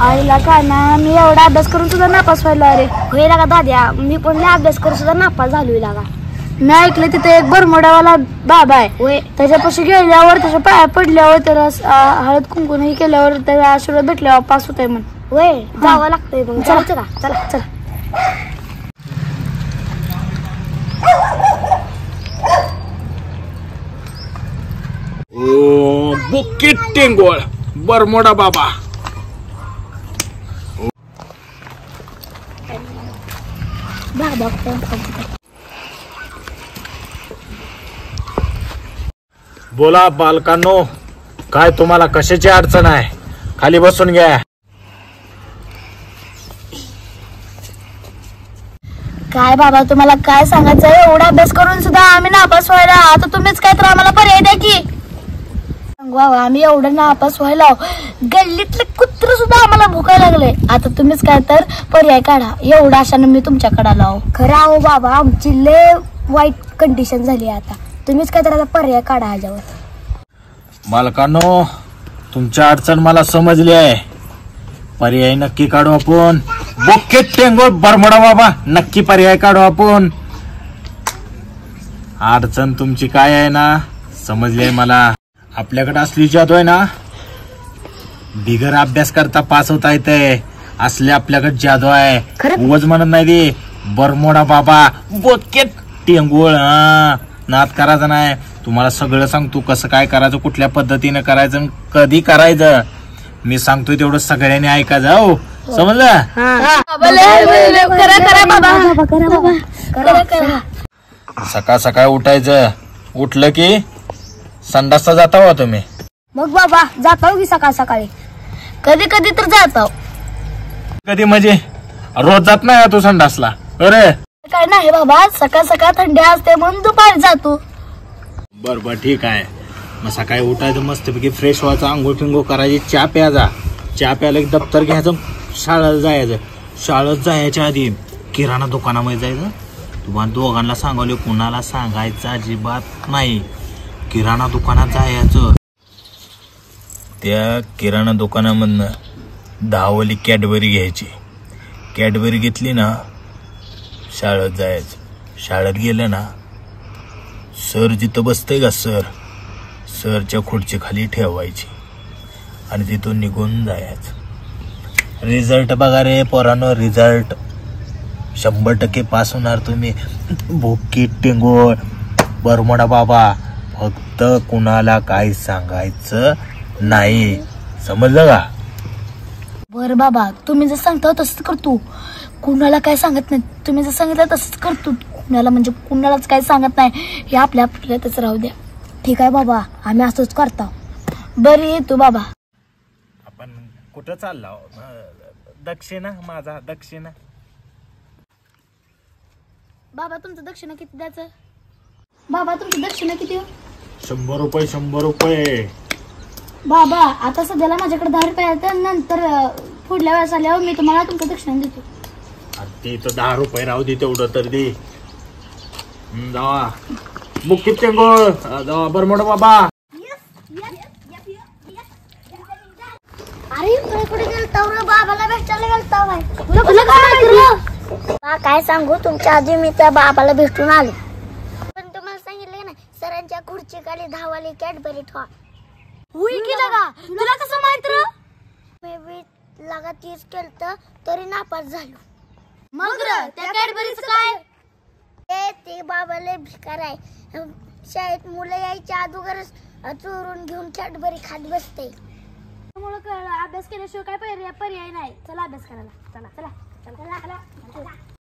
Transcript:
आईला काय ना मी एवढा अभ्यास करून सुद्धा नापास व्हायला रे. होय लागा दाद्या, मी पण अभ्यास करून सुद्धा नापास झालोय लागा. मी ऐकलं तिथे एक बरमोडावाला बाबा आहे. होय, त्याच्यापाशी गेल्यावर त्याच्या पाया पडल्यावर त्याला हळद कुंकून हे केल्यावर त्याला आशीर्वाद भेटल्यावर पास होतंय म्हण. होय, जावं लागतंय मग. चला चला चला चला. ओ बुकिट टेंगोळ बरमोडा बाबा. बोला बालकांनो, काय तुम्हाला कशाची अडचण आहे? खाली बसून घ्या. काय बाबा तुम्हाला काय सांगायचं, एवढा अभ्यास करून सुद्धा आम्ही नापास व्हायला. आता तुम्हीच काय तर आम्हाला पर्याय द्या की. बाबा आम्ही एवढं नापास व्हायला, गल्लीतले कुत्र सुद्धा आम्हाला भुकायला लागले. आता तुम्हीच काय तर पर्याय काढा. एवढा आशाने मी तुमच्याकडे आलो. खरं आहो बाबा, आमची लय वाईट कंडिशन झाली. आता तुम्हीच काय तर आता पर्याय काढा ह्याच्यावर. बालकांनो, तुमच्या अडचण मला समजली आहे. पर्याय नक्की काढू आपण. बुकिट टेंगोळ बरमोडा बाबा, नक्की पर्याय काढू आपण. अडचण तुमची काय आहे ना, समजली आहे मला. आपल्याकडे असली जादू आहे ना, बिगर अभ्यास करता पास होता येते. असले आपल्याकडे जादू आहे. उगाच म्हणत नाही ते बरमोडा बाबा बुकिट टेंगोळ. नाद करायचा नाही. तुम्हाला सगळं सांगतो कसं काय करायचं, कुठल्या पद्धतीने करायचं, कधी करायचं. मी सांगतोय तेवढं सगळ्यांनी ऐका जाऊ. समजलं? सकाळ सकाळ उठायचं. उठलं की संडासला जाता हो तुम्ही? मग बाबा जातो की सकाळ सकाळी. कधी कधी तर जातो. कधी म्हणजे रोज जात नाही तू संडासला? अरे काय नाही बाबा, सकाळ सकाळ थंडी असते म्हणून दुपारी जातो. बर बर ठीक आहे. मग सकाळी उठायचं, मस्तपैकी फ्रेश व्हायचं, आंघोळ फिंगोळ करायची, चहा प्यायचा. चहा प्यायला एक दप्तर घ्यायचं, शाळेत जायचं. शाळेत जायच्या आधी किराणा दुकानामध्ये जायचं. तुम्हाला दोघांना सांगवले, कुणाला सांगायचं अजिबात नाही. किराणा दुकानात जायचं. त्या किराणा दुकानामधनं 10 वाली कॅडबरी घ्यायची. कॅडबरी घेतली ना, शाळेत जायचं. शाळेत गेलं ना, सर जिथं बसतंय का सरच्या खुर्ची खाली ठेवायची आणि तिथून निघून जायचं. रिझल्ट बघा रे पोरांनो, रिझल्ट 100% पास होणार तुम्ही. बुकिट टेंगोळ बरमोडा बाबा, फक्त कुणाला काय सांगायचं नाही. समजलं का? बर बाबा, तुम्ही जर सांगता तसंच करतो. कुणाला काय सांगत नाही. तुम्ही जर सांगितलं तसंच करतो. कुणाला म्हणजे कुणालाच काय सांगत नाही. हे आपल्यातच राहू द्या. ठीक आहे बाबा, आम्ही असंच करतो. बरी येतो बाबा. आपण कुठं चाललो? दक्षिणा, माझा दक्षिणा. बाबा तुमचं दक्षिणा किती द्यायचं? बाबा तुमचं दक्षिणा किती? 100 रुपये. 100 रुपये बाबा. आता सध्याला माझ्याकडे 10 रुपये आहेत. नंतर पुढल्या वेळेस आल्यावर मी तुम्हाला तुमचं दक्षिणा देतो. ते तर 10 रुपये राहू दे, तेवढं तर दे. जावा बुकिट टेंगोळ, जावा बरमोडा बाबा. अरे कुठे गेलता रे? बाबाला भेटायला गेलता बाय. काय सांगू, तुमच्या आधी मी त्या बाबाला भेटून आलो. पण तुम्हाला सांगितलं ना, सरांच्या खुर्ची खाली 10 वाली कॅडबरी ठेवा. होई की लगा, तुला कसं माहित रे? मी लगा तीच केलतं तरी नापास झालो. मग त्या कॅडबरीचं काय? ते बाबाला भिकार आहे. शाळेत मुलं यायच्या अगोदरच चोरून घेऊन कॅडबरी खात बसते. त्यामुळे अभ्यास केल्याशिवाय काय पर्याय नाही. चला अभ्यास करायला. चला चला चला चला.